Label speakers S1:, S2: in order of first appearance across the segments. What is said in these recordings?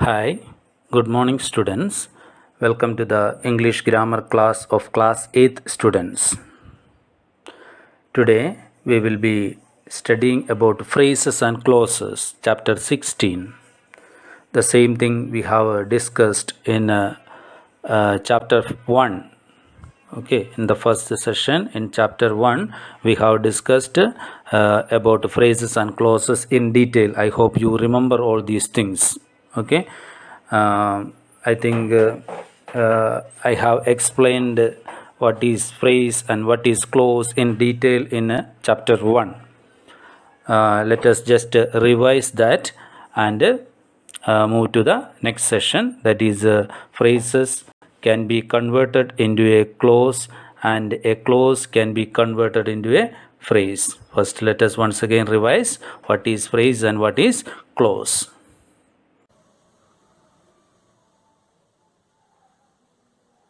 S1: Hi, good morning, students. Welcome to the English grammar class of class 8th students. Today we will be studying about phrases and clauses, chapter 16. The same thing we have discussed in chapter 1. Okay, in the first session in chapter 1 we have discussed about phrases and clauses in detail. I hope you remember all these things. Okay, I think I have explained what is phrase and what is clause in detail in chapter 1. Let us just revise that and move to the next session, that is phrases can be converted into a clause and a clause can be converted into a phrase. First, let us once again revise what is phrase and what is clause.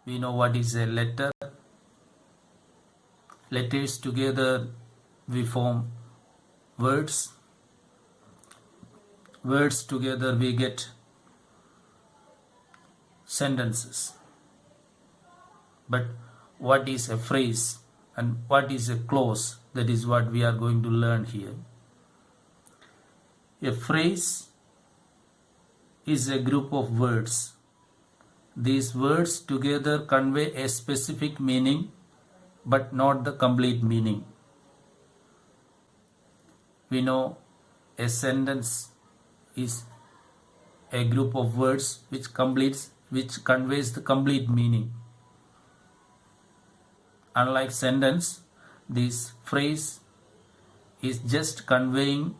S1: We know what is a letter. Letters together we form words. Words together we get sentences. But what is a phrase and what is a clause? That is what we are going to learn here. A phrase is a group of words. These words together convey a specific meaning but not the complete meaning. We know a sentence is a group of words which conveys the complete meaning. Unlike sentence, this phrase is just conveying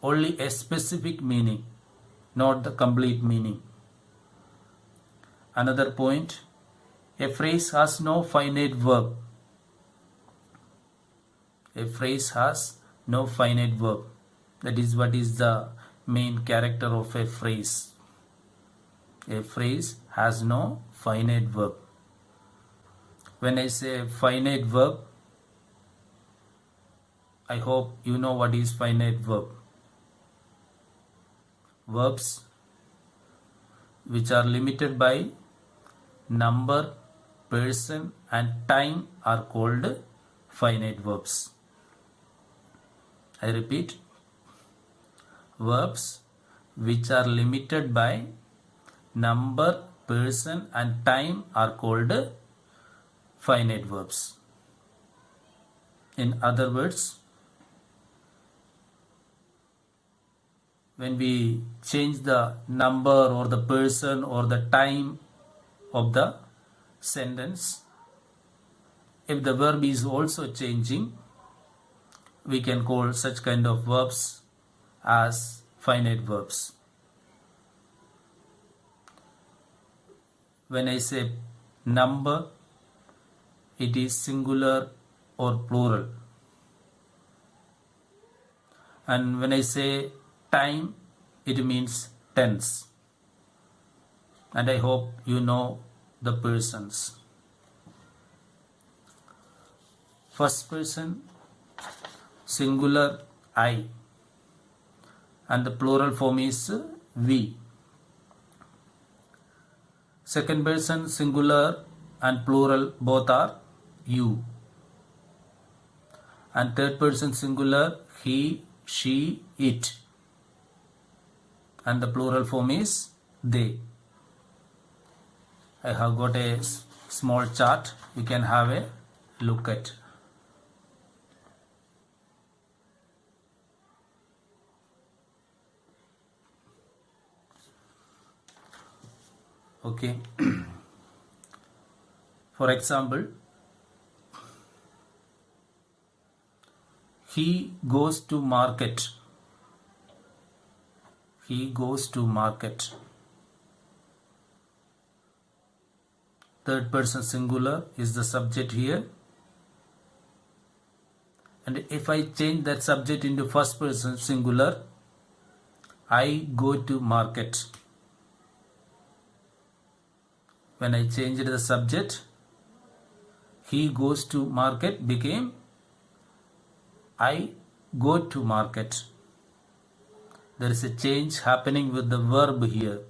S1: only a specific meaning, not the complete meaning. Another point, a phrase has no finite verb. A phrase has no finite verb. That is what is the main character of a phrase. A phrase has no finite verb. When I say finite verb, I hope you know what is finite verb. Verbs which are limited by number, person and time are called finite verbs. I repeat, verbs which are limited by number, person and time are called finite verbs. In other words, when we change the number or the person or the time of the sentence, if the verb is also changing, we can call such kind of verbs as finite verbs. When I say number, it is singular or plural. And when I say time, it means tense. And I hope you know the persons. First person, singular I, and the plural form is we. Second person, singular and plural both are you. And third person, singular, he, she, it. And the plural form is they. I have got a small chart. You can have a look at. Okay. For example, he goes to market. He goes to market. Third person singular is the subject here. And if I change that subject into first person singular, I go to market. When I changed the subject, he goes to market became I go to market. There is a change happening with the verb here.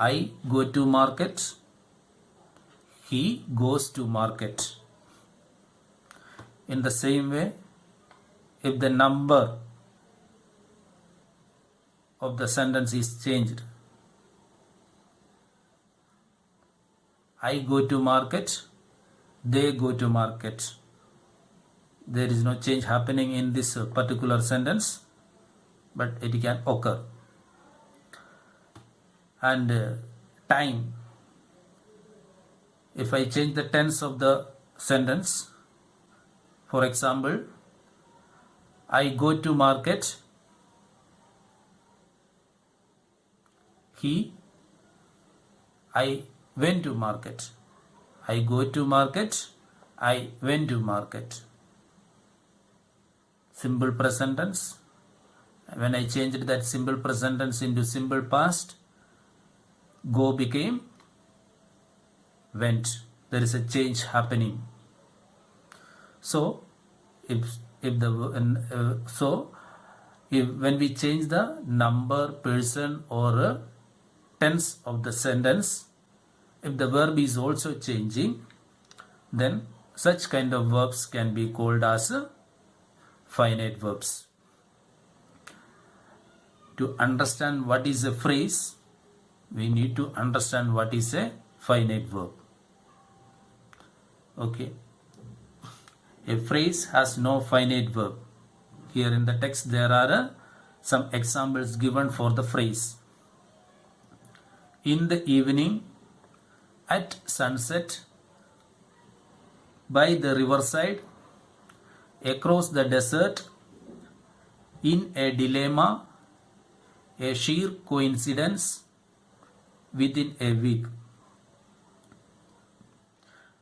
S1: I go to market. He goes to market. In the same way, if the number of the sentence is changed, I go to market, they go to market. There is no change happening in this particular sentence, but it can occur. And time, if I change the tense of the sentence, for example, I go to market, I went to market. I go to market, I went to market. Simple present tense. When I changed that simple present tense into simple past, go became went. There is a change happening. So, when we change the number, person, or tense of the sentence, if the verb is also changing, then such kind of verbs can be called as finite verbs. To understand what is a phrase, we need to understand what is a finite verb. Okay. A phrase has no finite verb. Here in the text there are some examples given for the phrase. In the evening, at sunset, by the riverside, across the desert, in a dilemma, a sheer coincidence, within a week.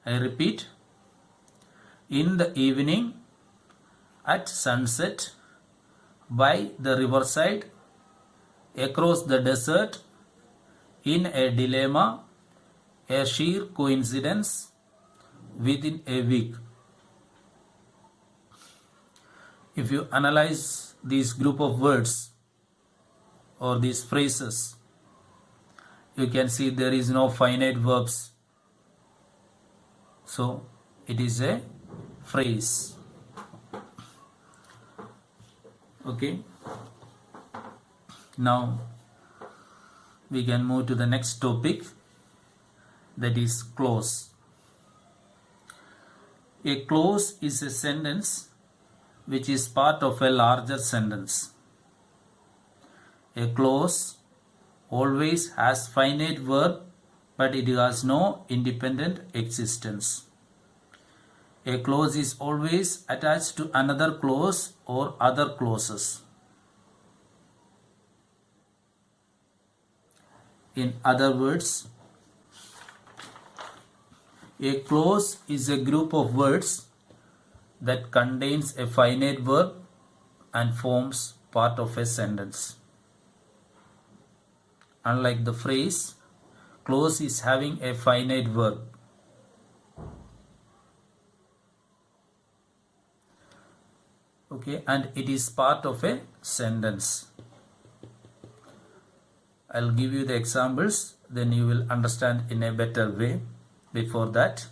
S1: I repeat, in the evening, at sunset, by the riverside, across the desert, in a dilemma, a sheer coincidence, within a week. If you analyze this group of words or these phrases, you can see there is no finite verbs. So it is a phrase. Okay. Now we can move to the next topic, that is clause. A clause is a sentence which is part of a larger sentence. A clause always has finite verb, but it has no independent existence. A clause is always attached to another clause or other clauses. In other words, a clause is a group of words that contains a finite verb and forms part of a sentence. Unlike the phrase, clause is having a finite verb. Okay, and it is part of a sentence. I'll give you the examples, then you will understand in a better way. Before that,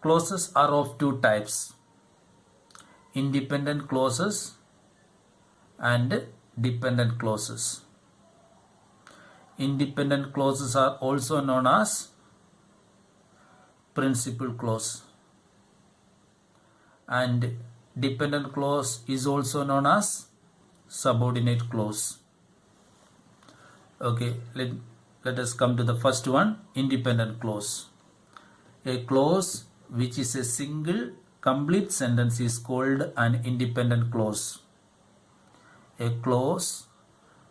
S1: clauses are of two types: independent clauses and dependent clauses. Independent clauses are also known as principal clause, and dependent clause is also known as subordinate clause. Okay, let us come to the first one, independent clause. A clause which is a single complete sentence is called an independent clause. A clause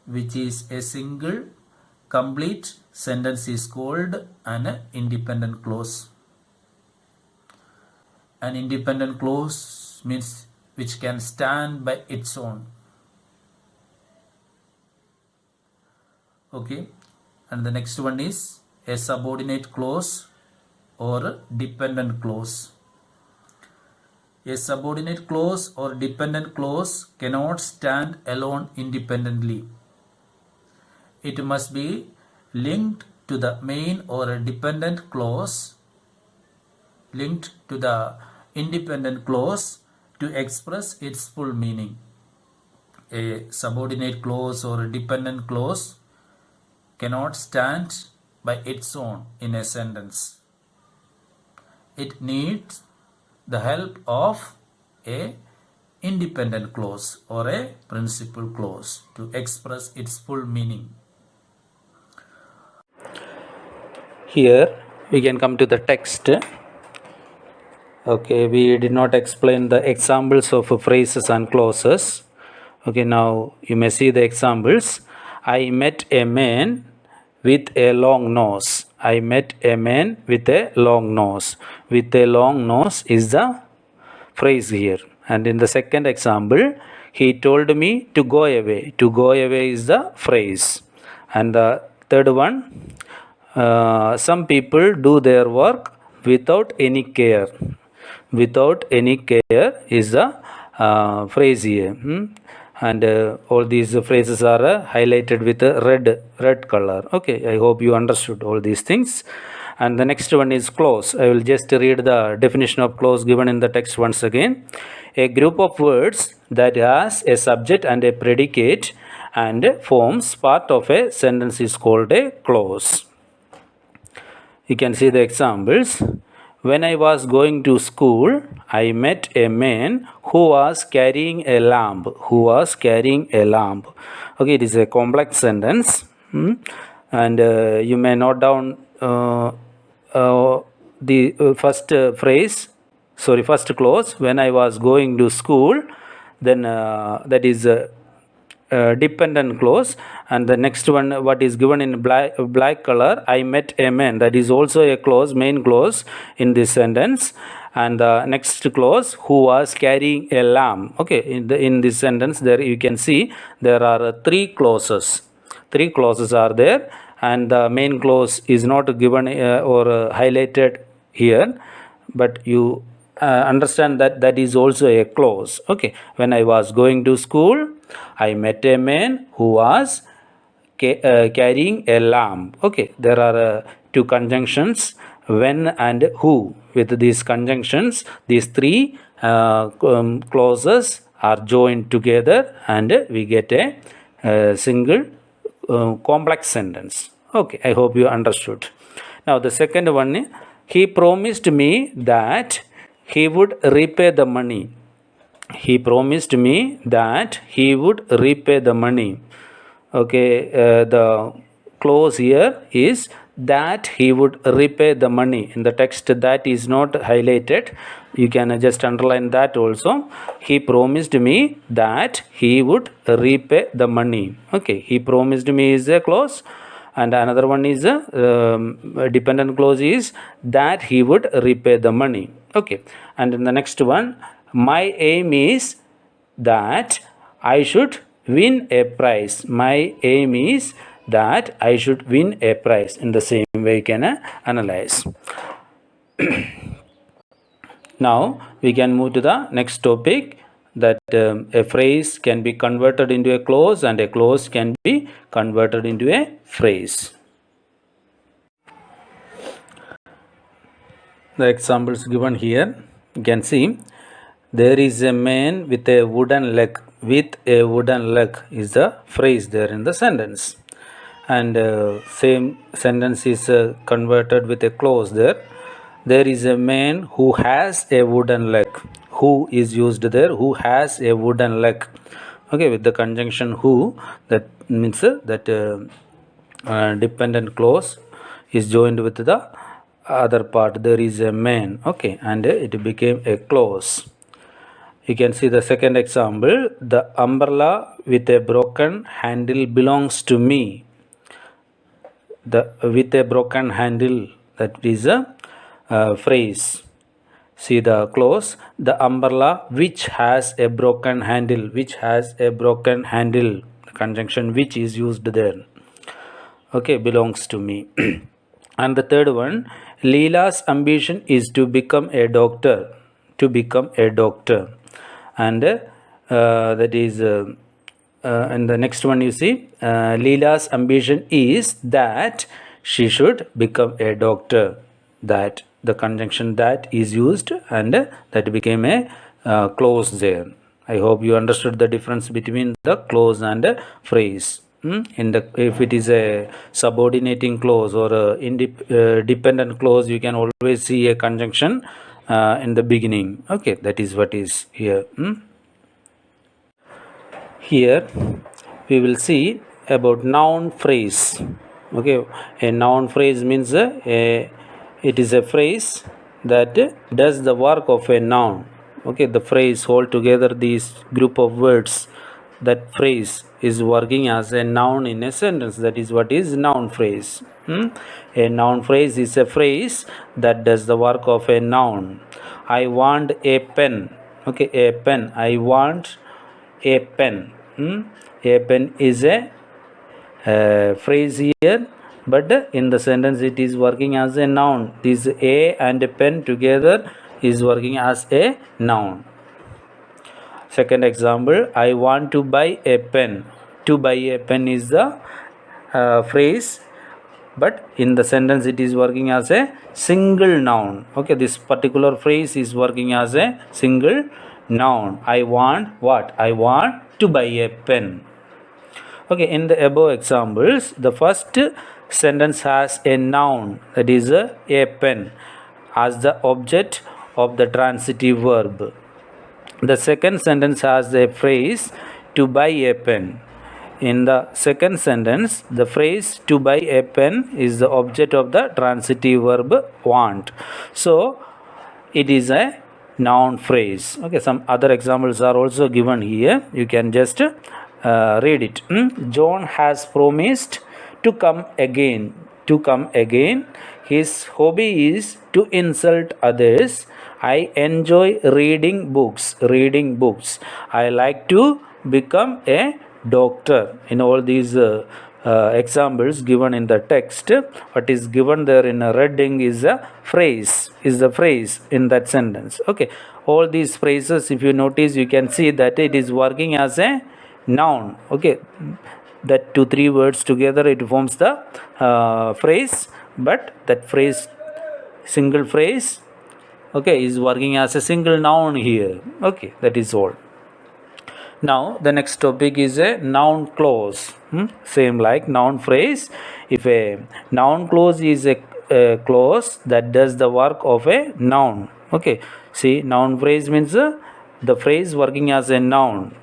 S1: which is a single complete sentence is called an independent clause. An independent clause means which can stand by its own. Okay, and the next one is a subordinate clause or dependent clause. A subordinate clause or dependent clause cannot stand alone independently. it must be linked to the main or a dependent clause, linked to the independent clause to express its full meaning. A subordinate clause or a dependent clause cannot stand by its own in a sentence. It needs the help of a independent clause or a principal clause to express its full meaning. Here we can come to the text. Okay, we did not explain the examples of phrases and clauses. Okay, now you may see the examples. I met a man with a long nose. I met a man with a long nose. With a long nose is the phrase here. And in the second example, he told me to go away. To go away is the phrase. And the third one, some people do their work without any care. Without any care is the phrase here. And all these phrases are highlighted with a red color. Okay, I hope you understood all these things. And the next one is clause. I will just read the definition of clause given in the text once again. A group of words that has a subject and a predicate and forms part of a sentence is called a clause. You can see the examples. When I was going to school, I met a man who was carrying a lamp. Who was carrying a lamp. Okay, it is a complex sentence. And you may note down the first first clause. When I was going to school, then that is dependent clause. And the next one, what is given in black color, I met a man, that is also a clause, main clause in this sentence. And the next clause, who was carrying a lamb. Okay, in this sentence there you can see there are three clauses are there, and the main clause is not given or highlighted here, but you understand that that is also a clause. Okay, when I was going to school, I met a man who was carrying a lamb. Okay, there are two conjunctions, when and who. With these conjunctions, these three clauses are joined together and we get a single complex sentence. Okay, I hope you understood. Now the second one, he promised me that he would repay the money. He promised me that he would repay the money. Okay, the clause here is that he would repay the money. In the text, that is not highlighted. You can just underline that also. He promised me that he would repay the money. Okay, he promised me is a clause, and another one is a dependent clause is that he would repay the money. Okay, and in the next one, my aim is that I should win a prize. My aim is that I should win a prize. In the same way you can analyze. Now we can move to the next topic, that a phrase can be converted into a clause and a clause can be converted into a phrase. The examples given here, you can see there is a man with a wooden leg. With a wooden leg is the phrase there in the sentence, and same sentence is converted with a clause there. There is a man who has a wooden leg. Who is used there? Who has a wooden leg. Okay, with the conjunction who, that means that dependent clause is joined with the other part. There is a man. Okay, and it became a clause. You can see the second example. The umbrella with a broken handle belongs to me. The with a broken handle, that is a phrase. See the clause. The umbrella which has a broken handle. Which has a broken handle. The conjunction which is used there. Okay, belongs to me. And the third one, Leela's ambition is to become a doctor. To become a doctor. And that is and the next one you see, Leela's ambition is that she should become a doctor. That the conjunction that is used and that became a clause there. I hope you understood the difference between the clause and phrase. In the, if it is a subordinating clause or a dependent clause, you can always see a conjunction in the beginning. Okay, that is what is here. Here we will see about noun phrase. Okay, a noun phrase means it is a phrase that does the work of a noun. Okay, the phrase hold together these group of words. That phrase is working as a noun in a sentence. That is what is noun phrase. A noun phrase is a phrase that does the work of a noun. I want a pen. Okay, a pen. I want a pen. A pen is a phrase here, but in the sentence it is working as a noun. This a and a pen together is working as a noun. Second example, I want to buy a pen. To buy a pen is the phrase, but in the sentence it is working as a single noun. Okay, this particular phrase is working as a single noun. I want what? I want to buy a pen. Okay, in the above examples, the first sentence has a noun, that is a pen, as the object of the transitive verb. The second sentence has a phrase to buy a pen. In the second sentence, the phrase to buy a pen is the object of the transitive verb want. So it is a noun phrase. Okay, some other examples are also given here. You can just read it. John has promised to come again. To come again. His hobby is to insult others. I enjoy reading books. Reading books. I like to become a doctor. In all these examples given in the text, what is given there in a reading is a phrase. Is the phrase in that sentence. Okay. All these phrases, if you notice, you can see that it is working as a noun. Okay, that 2-3 words together it forms the phrase, but that phrase, single phrase, okay, is working as a single noun here. Okay, that is all. Now the next topic is a noun clause. Same like noun phrase. If a noun clause is a clause that does the work of a noun. Okay, see, noun phrase means the phrase working as a noun.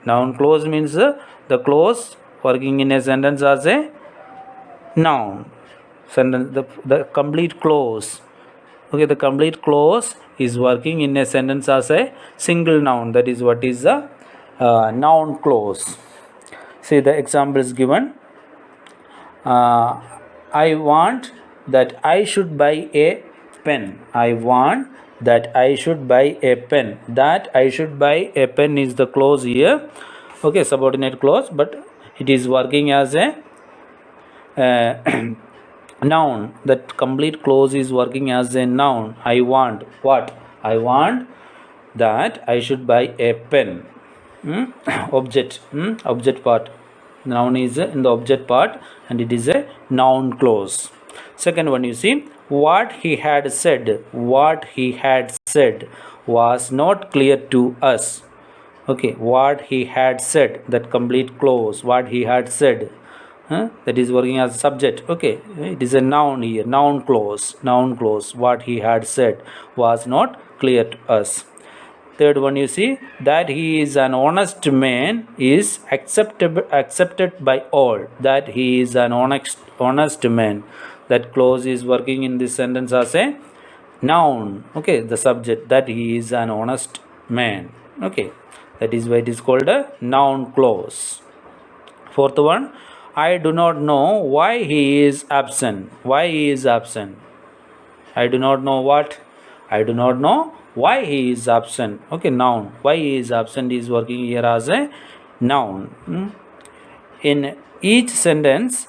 S1: Noun clause means the clause working in a sentence as a noun. Sentence, the complete clause. Okay, the complete clause is working in a sentence as a single noun. That is what is the noun clause. See the examples given. I want that I should buy a pen. I want that I should buy a pen. That I should buy a pen is the clause here. Okay, subordinate clause, but it is working as a noun. That complete clause is working as a noun. I want what? I want that I should buy a pen. Object. Object part. Noun is in the object part and it is a noun clause. Second one, you see, what he had said was not clear to us. Okay, what he had said, that complete clause, what he had said, that is working as subject. Okay, it is a noun here, noun clause, what he had said was not clear to us. Third one, you see, that he is an honest man is accepted by all. That he is an honest man. That clause is working in this sentence as a noun. Okay, the subject, that he is an honest man. Okay, that is why it is called a noun clause. Fourth one, I do not know why he is absent. Why he is absent? I do not know what? I do not know why he is absent. Okay, noun. Why he is absent is working here as a noun. In each sentence,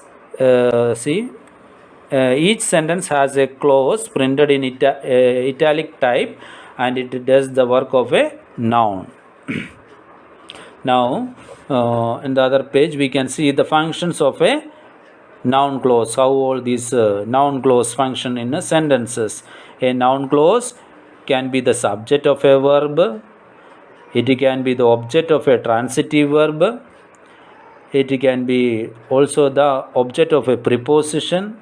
S1: each sentence has a clause printed in italic type and it does the work of a noun. Now, in the other page, we can see the functions of a noun clause, how all these noun clause function in sentences. A noun clause can be the subject of a verb, it can be the object of a transitive verb, it can be also the object of a preposition,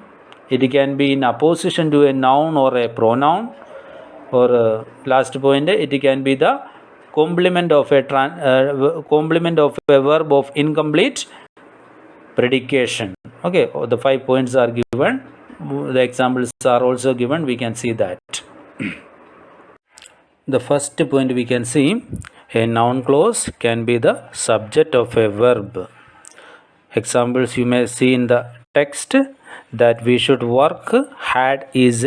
S1: it can be in opposition to a noun or a pronoun, or last point, it can be the complement of a verb of incomplete predication. Okay, the 5 points are given, the examples are also given, we can see that. The first point we can see, a noun clause can be the subject of a verb. Examples you may see in the text, that we should work hard is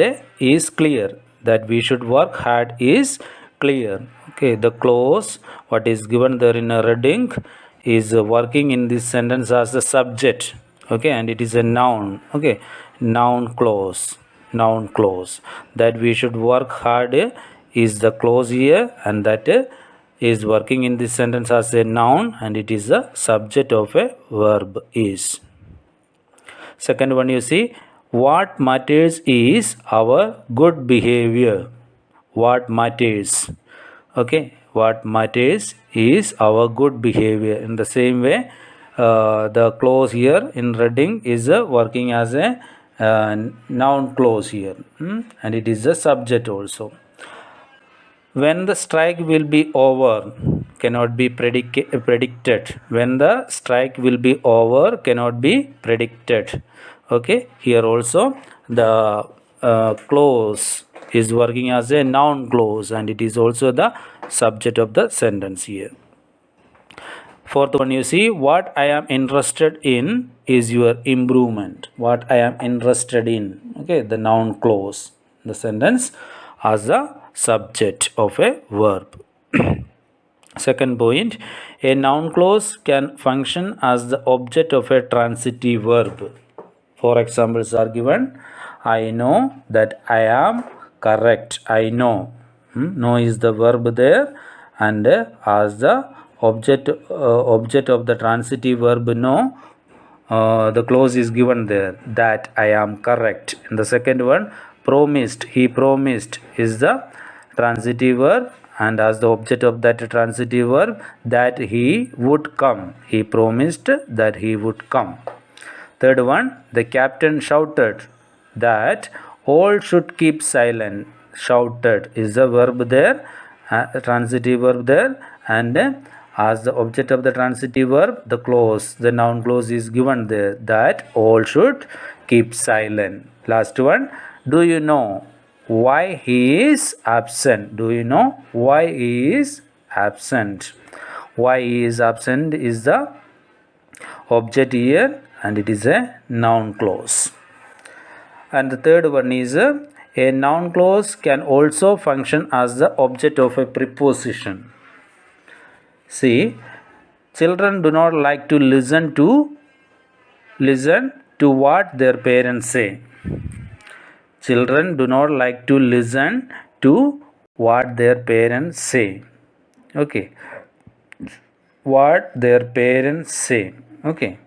S1: clear, that we should work hard is clear. Okay, the clause what is given there in a red ink is working in this sentence as the subject. Okay, and it is a noun. Okay, noun clause, that we should work hard is the clause here, and that is working in this sentence as a noun, and it is the subject of a verb is. Second one, you see, what matters is our good behavior. What matters? Okay, what matters is our good behavior. In the same way, the clause here in reading is working as a noun clause here, and it is a subject also. When the strike will be over cannot be predicted. When the strike will be over cannot be predicted. Okay, here also the clause is working as a noun clause, and it is also the subject of the sentence here. Fourth one, you see, what I am interested in is your improvement. What I am interested in. Okay, the noun clause, the sentence as the subject of a verb. Second point, a noun clause can function as the object of a transitive verb. Four examples are given. I know that I am correct. I know. Know is the verb there, and as the object of the transitive verb know, the clause is given there, that I am correct. In the second one, promised, he promised is the transitive verb, and as the object of that transitive verb, that he would come. He promised that he would come. Third one, the captain shouted that all should keep silent. Shouted is the verb there, transitive verb there, and as the object of the transitive verb, the clause, the noun clause is given there, that all should keep silent. Last one, do you know why he is absent? Do you know why he is absent? Why he is absent is the object here, and it is a noun clause. And the third one is a noun clause can also function as the object of a preposition. See, children do not like to listen to what their parents say. Children do not like to listen to what their parents say. Okay, what their parents say. Okay,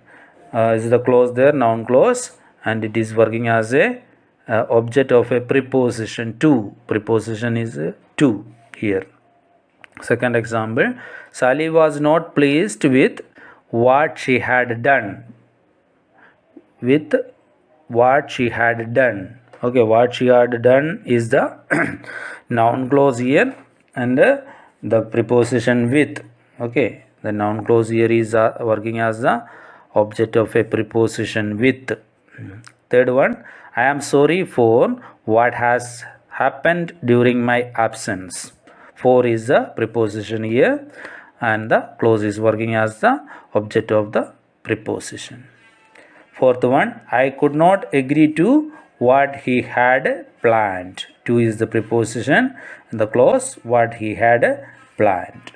S1: is the clause there, noun clause, and it is working as a object of a preposition to. Preposition is to here. Second example, Sally was not pleased with what she had done. With what she had done. Okay, what she had done is the noun clause here, and the preposition with. Okay, the noun clause here is working as the object of a preposition with. Third one, I am sorry for what has happened during my absence. For is the preposition here, and the clause is working as the object of the preposition. Fourth one, I could not agree to what he had planned. To is the preposition, and the clause what he had planned.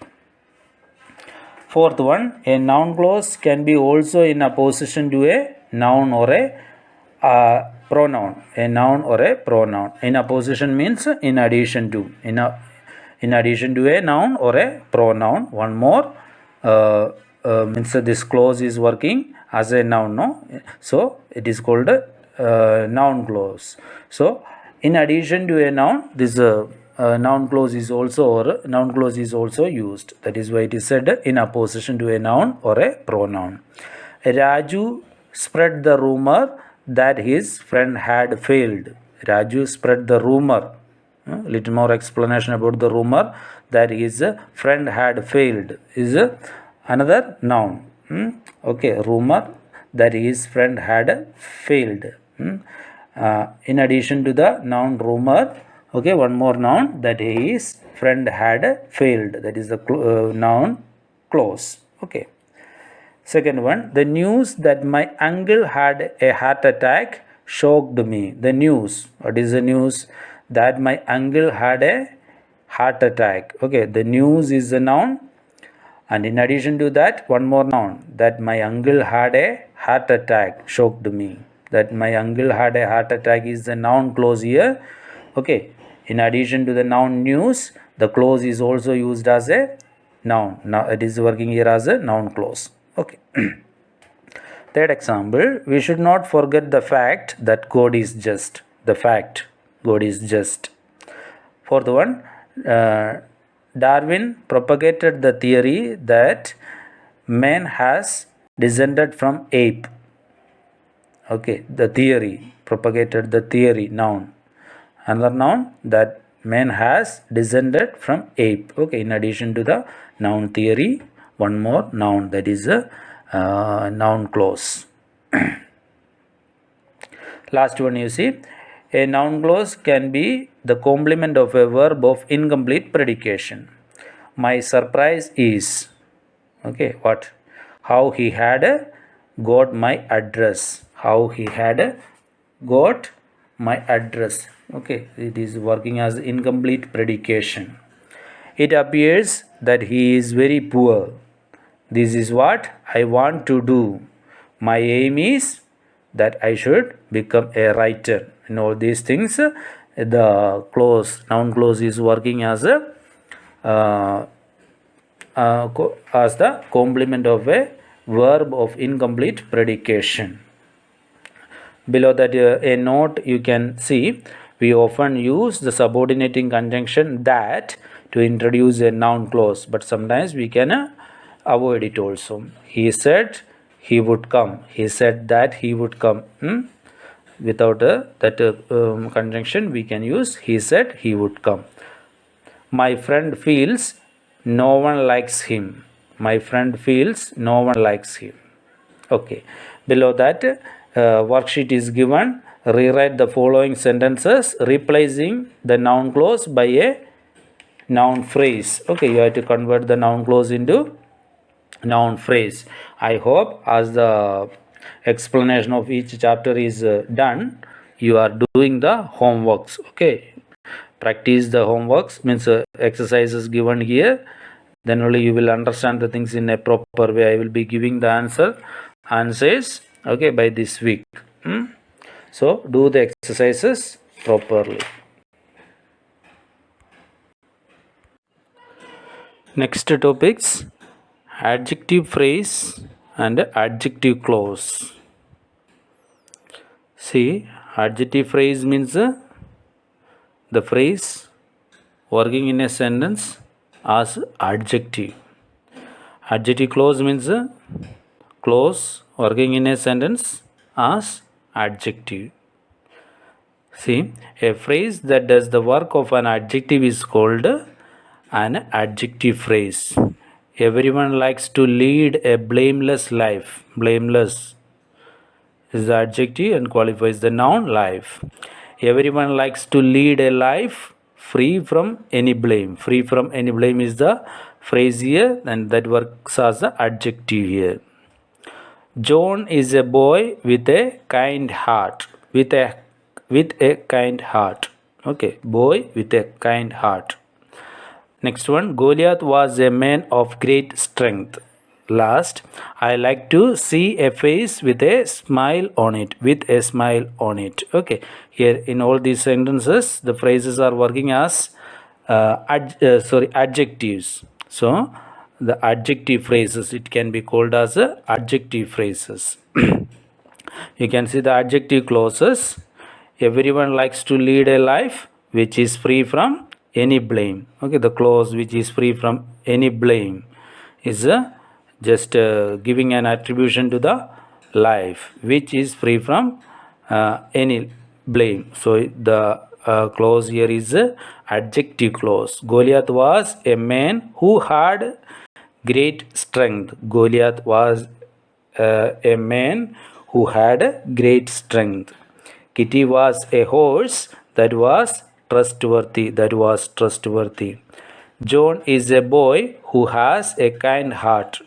S1: Fourth one, a noun clause can be also in opposition to a noun or a pronoun. A noun or a pronoun. In opposition means in addition to. In addition to a noun or a pronoun. One more, means this clause is working as a noun, no? So it is called a noun clause. So in addition to a noun, this noun clause is also, or noun clause is also used. That is why it is said in opposition to a noun or a pronoun. Raju spread the rumor that his friend had failed. Raju spread the rumor. Little more explanation about the rumor that his friend had failed is another noun. Okay, rumor that his friend had failed. In addition to the noun rumor, okay, one more noun that his friend had failed. That is the noun clause. Okay. Second one, the news that my uncle had a heart attack shocked me. The news, what is the news? That my uncle had a heart attack. Okay, the news is a noun, and in addition to that, one more noun, that my uncle had a heart attack shocked me. That my uncle had a heart attack is the noun clause here. Okay, in addition to the noun news, the clause is also used as a noun. Now it is working here as a noun clause. Okay. Third example, we should not forget the fact that God is just. The fact God is just. Fourth one, Darwin propagated the theory that man has descended from ape. Okay, the theory, propagated the theory, noun. Another noun, that man has descended from ape. Okay, in addition to the noun theory, one more noun, that is a noun clause. Last one, you see, a noun clause can be the complement of a verb of incomplete predication. My surprise is, okay, what? How he had got my address. How he had got my address. Okay, it is working as incomplete predication. It appears that he is very poor. This is what I want to do. My aim is that I should become a writer. You know, these things, the clause, noun clause is working as a as the complement of a verb of incomplete predication. Below that a note you can see, we often use the subordinating conjunction that to introduce a noun clause, but sometimes we can avoid it also. He said he would come. He said that he would come. Without that conjunction, we can use he said he would come. My friend feels no one likes him. My friend feels no one likes him. Okay. Below that, worksheet is given. Rewrite the following sentences, replacing the noun clause by a noun phrase. Okay, you have to convert the noun clause into noun phrase. I hope as the explanation of each chapter is done, you are doing the homeworks. Okay, practice the homeworks, means exercises given here, then only you will understand the things in a proper way. I will be giving the answers, okay, by this week. So do the exercises properly. Next topics, adjective phrase and adjective clause. See, adjective phrase means the phrase working in a sentence as adjective. Adjective clause means clause working in a sentence as adjective. See, a phrase that does the work of an adjective is called an adjective phrase. Everyone likes to lead a blameless life. Blameless is the adjective and qualifies the noun life. Everyone likes to lead a life free from any blame. Free from any blame is the phrase here, and that works as the adjective here. John is a boy with a kind heart. With a kind heart. Okay, boy with a kind heart. Next one, Goliath was a man of great strength. Last, I like to see a face with a smile on it. With a smile on it. Okay, here in all these sentences, the phrases are working as adjectives. So, the adjective phrases. It can be called as adjective phrases. You can see the adjective clauses. Everyone likes to lead a life which is free from any blame. Okay, the clause which is free from any blame is just giving an attribution to the life which is free from any blame. So the clause here is adjective clause. Goliath was a man who had great strength. Goliath was a man who had great strength. Kitty was a horse that was trustworthy. John is a boy who has a kind heart.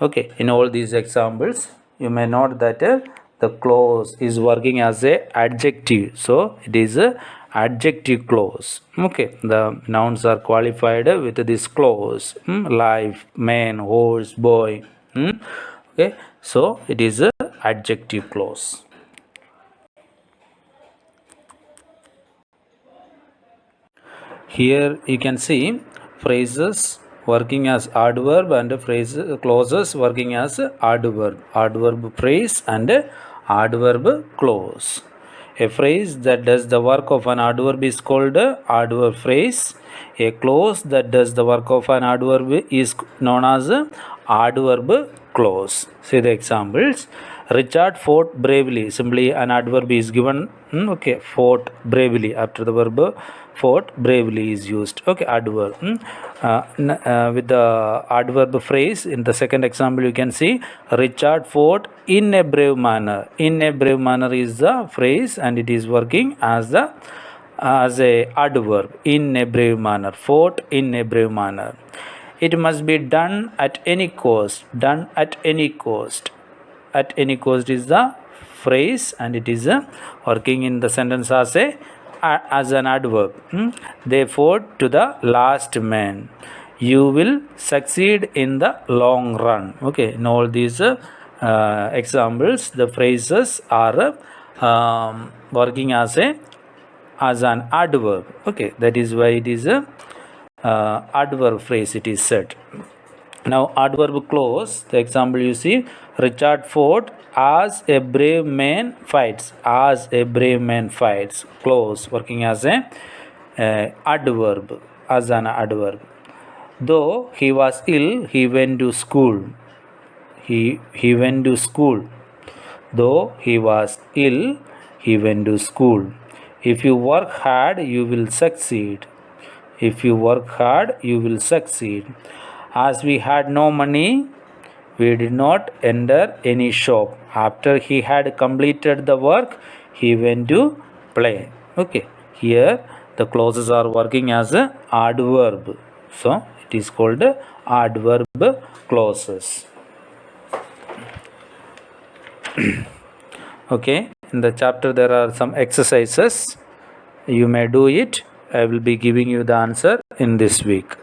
S1: Okay, in all these examples, you may note that the clause is working as a adjective. So it is a adjective clause. Okay, the nouns are qualified with this clause. Life, man, horse, boy. Okay, so it is a adjective clause. Here you can see phrases working as adverb and clauses working as adverb phrase and adverb clause. A phrase that does the work of an adverb is called adverb phrase. A clause that does the work of an adverb is known as adverb clause. See the examples. Richard fought bravely. Simply an adverb is given. Okay, fought bravely. After the verb fought, bravely is used. Okay, adverb. With the adverb phrase, in the second example, you can see Richard fought in a brave manner. In a brave manner is the phrase, and it is working as a adverb. In a brave manner. Fought in a brave manner. It must be done at any cost. Done at any cost. At any cost is the phrase, and it is working in the sentence as an adverb. They fought to the last man. You will succeed in the long run. Okay, in all these examples, the phrases are working as an adverb. Okay, that is why it is a adverb phrase, it is said. Now adverb clause, the example you see, Richard fought as a brave man fights. As a brave man fights. Clause working as a adverb. As an adverb. Though he was ill, he went to school. He went to school. Though he was ill, he went to school. If you work hard, you will succeed. If you work hard, you will succeed. As we had no money, we did not enter any shop. After he had completed the work, he went to play. Okay, here the clauses are working as an adverb. So it is called adverb clauses. Okay, in the chapter there are some exercises. You may do it. I will be giving you the answer in this week.